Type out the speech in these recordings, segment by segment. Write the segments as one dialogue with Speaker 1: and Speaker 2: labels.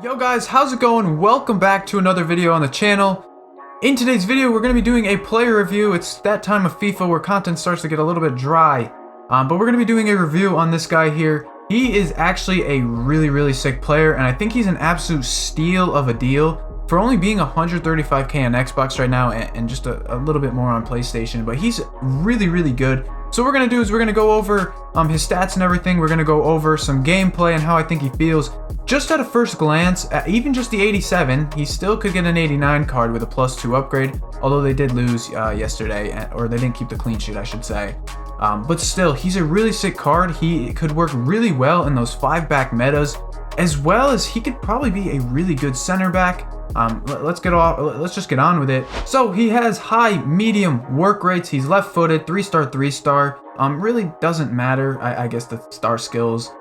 Speaker 1: Yo guys, how's it going? Welcome back to another video on the channel. In today's video, we're going to be doing a player review. It's that time of FIFA where content starts to get a little bit dry. But we're going to be doing a review on this guy here. He is actually a really sick player, and I think he's an absolute steal of a deal for only being 135k on Xbox right now and just a little bit more on PlayStation. But he's really good. So what we're going to do is we're going to go over his stats and everything. We're going to go over some gameplay and how I think he feels. Just at a first glance, even just the 87, he still could get an 89 card with a +2 upgrade, although they did lose yesterday, or they didn't keep the clean sheet, I should say. But still, he's a really sick card. He could work really well in those 5-back metas, as well as he could probably be a really good center back. Let's just get on with it. So he has high, medium work rates. He's left-footed, 3-star, 3-star. Really doesn't matter, I guess, the star skills.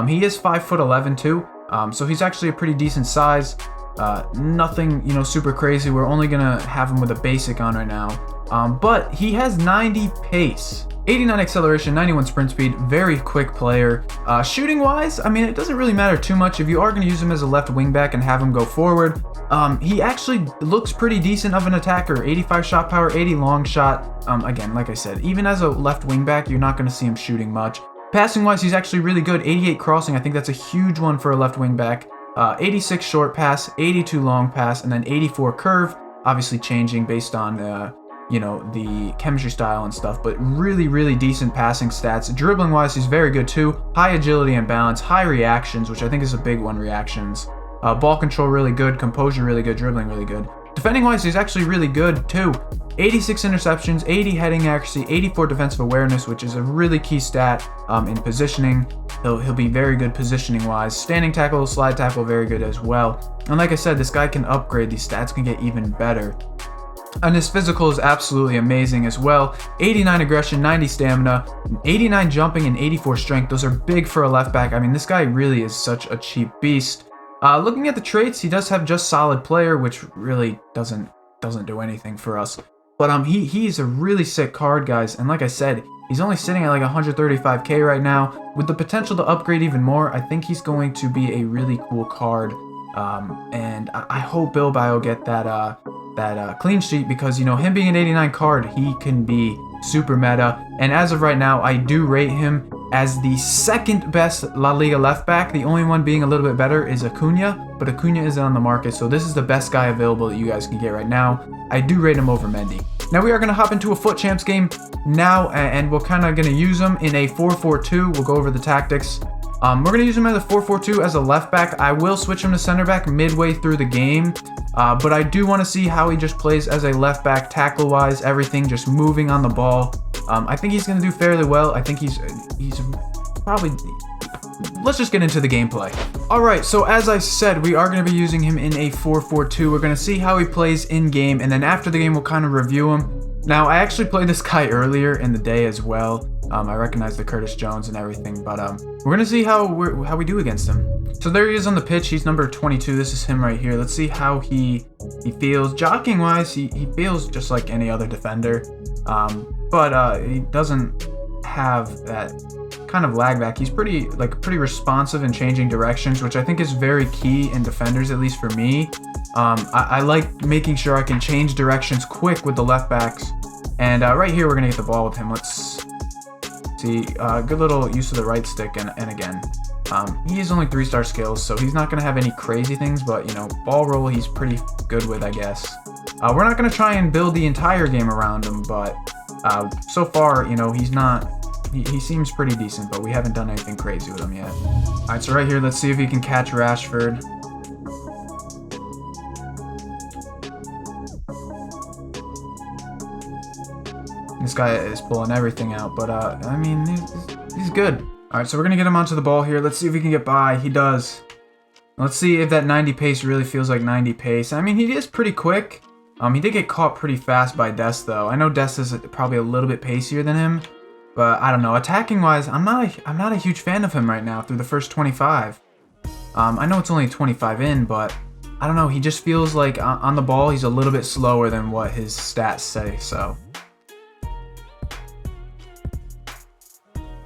Speaker 1: He is 5'11" too. So he's actually a pretty decent size. Nothing, super crazy. We're only gonna have him with a basic on right now. But he has 90 pace, 89 acceleration, 91 sprint speed, very quick player. Shooting wise, I mean, it doesn't really matter too much. If you are gonna use him as a left wing back and have him go forward, he actually looks pretty decent of an attacker. 85 shot power, 80 long shot. Again, like I said, even as a left wing back, you're not gonna see him shooting much. Passing wise, he's actually really good. 88 crossing, I think that's a huge one for a left wing back. 86 short pass, 82 long pass, and then 84 curve. Obviously changing based on the chemistry style and stuff, but really decent passing stats. Dribbling wise, he's very good too. High agility and balance, high reactions, which I think is a big one. Reactions. Ball control really good, composure really good, dribbling really good. Defending wise, he's actually really good too. 86 interceptions, 80 heading accuracy, 84 defensive awareness, which is a really key stat in positioning. He'll be very good positioning wise. Standing tackle, slide tackle, very good as well. And like I said, this guy can upgrade. These stats can get even better. And his physical is absolutely amazing as well. 89 aggression, 90 stamina, 89 jumping, and 84 strength. Those are big for a left back. I mean, this guy really is such a cheap beast. Looking at the traits, he does have just solid player, which really doesn't do anything for us. But he's a really sick card, guys. And like I said, he's only sitting at like 135k right now, with the potential to upgrade even more. I think he's going to be a really cool card. And I hope Bilbao will get that clean sheet, because him being an 89 card, he can be super meta. And as of right now, I do rate him as the second best La Liga left back. The only one being a little bit better is Acuna, but Acuna isn't on the market, so this is the best guy available that you guys can get right now. I do rate him over Mendy. Now we are going to hop into a Foot Champs game now, and we're kind of going to use him in a 4-4-2. We'll go over the tactics. We're going to use him as a 4-4-2 as a left back. I will switch him to center back midway through the game, but I do want to see how he just plays as a left back, tackle-wise, everything, just moving on the ball. I think he's going to do fairly well. I think he's probably... Let's just get into the gameplay. Alright, so as I said, we are going to be using him in a 4-4-2. We're going to see how he plays in-game, and then after the game, we'll kind of review him. Now, I actually played this guy earlier in the day as well. I recognize the Curtis Jones and everything, but we're going to see how we do against him. So there he is on the pitch. He's number 22. This is him right here. Let's see how he feels. Jockeying-wise, he feels just like any other defender, but he doesn't have that kind of lag back. He's pretty responsive in changing directions, which I think is very key in defenders, at least for me. I like making sure I can change directions quick with the left backs. And right here, we're going to get the ball with him. Let's see. Good little use of the right stick. And again, he has only 3-star skills, so he's not going to have any crazy things. But, ball roll, he's pretty good with, I guess. We're not going to try and build the entire game around him, but so far, he's not... He seems pretty decent, but we haven't done anything crazy with him yet. Alright, so right here, let's see if he can catch Rashford. This guy is pulling everything out, but I mean, he's good. Alright, so we're going to get him onto the ball here. Let's see if he can get by. He does. Let's see if that 90 pace really feels like 90 pace. I mean, he is pretty quick. He did get caught pretty fast by Dest, though. I know Dest is probably a little bit pacier than him. But I don't know. Attacking wise, I'm not a huge fan of him right now through the first 25. I know it's only 25 in, but I don't know. He just feels like on the ball he's a little bit slower than what his stats say. So,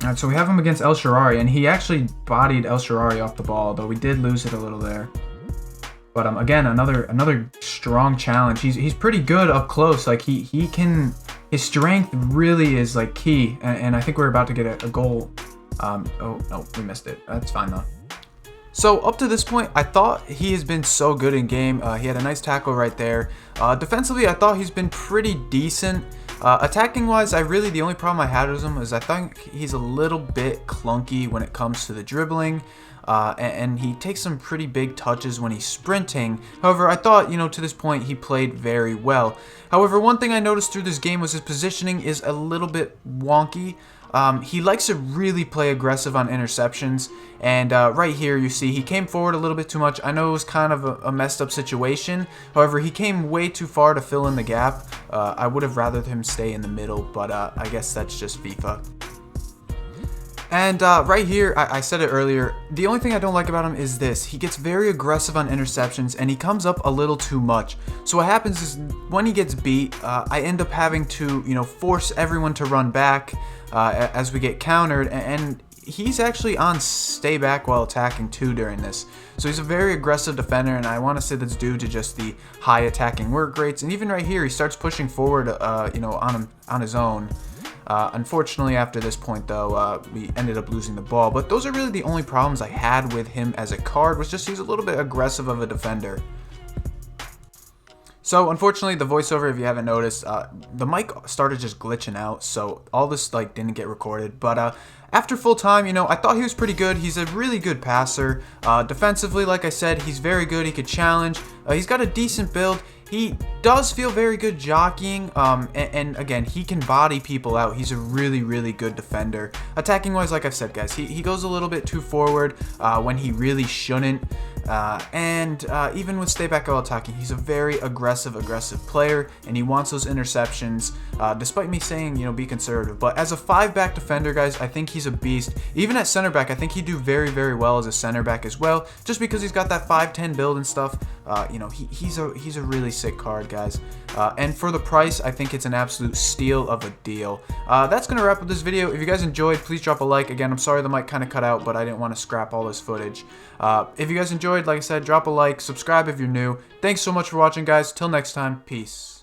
Speaker 1: alright, so we have him against El Shaarawy, and he actually bodied El Shaarawy off the ball, though we did lose it a little there. But again, another strong challenge. He's pretty good up close. Like he can, his strength really is like key. And I think we're about to get a goal. Oh no, we missed it. That's fine though. So up to this point, I thought he has been so good in game. He had a nice tackle right there. Defensively, I thought he's been pretty decent. Attacking wise, the only problem I had with him is I think he's a little bit clunky when it comes to the dribbling. And he takes some pretty big touches when he's sprinting. However, I thought, to this point, he played very well. However, one thing I noticed through this game was his positioning is a little bit wonky. He likes to really play aggressive on interceptions, and right here you see he came forward a little bit too much. I know it was kind of a messed up situation. However, he came way too far to fill in the gap. I would have rathered him stay in the middle, but I guess that's just FIFA. And right here, I said it earlier, the only thing I don't like about him is this. He gets very aggressive on interceptions, and he comes up a little too much. So what happens is when he gets beat, I end up having to, force everyone to run back as we get countered. And he's actually on stay back while attacking too during this. So he's a very aggressive defender, and I want to say that's due to just the high attacking work rates. And even right here, he starts pushing forward, on his own. Unfortunately, after this point, though, we ended up losing the ball. But those are really the only problems I had with him as a card, was just he's a little bit aggressive of a defender. So, unfortunately, the voiceover, if you haven't noticed, the mic started just glitching out, so all this, didn't get recorded. But after full time, I thought he was pretty good. He's a really good passer. Defensively, like I said, he's very good. He could challenge. He's got a decent build. He does feel very good jockeying, and again, he can body people out. He's a really, really good defender. Attacking-wise, like I've said, guys, he goes a little bit too forward when he really shouldn't. And even with stay back while attacking, he's a very aggressive player, and he wants those interceptions, despite me saying, be conservative. But as a 5-back defender, guys, I think he's a beast. Even at center back, I think he'd do very, very well as a center back as well, just because he's got that 5'10" build and stuff. He's a really sick card, guys. And for the price, I think it's an absolute steal of a deal. That's going to wrap up this video. If you guys enjoyed, please drop a like. Again, I'm sorry the mic kind of cut out, but I didn't want to scrap all this footage. If you guys enjoyed, like I said, drop a like, subscribe if you're new. Thanks so much for watching, guys. Till next time, peace.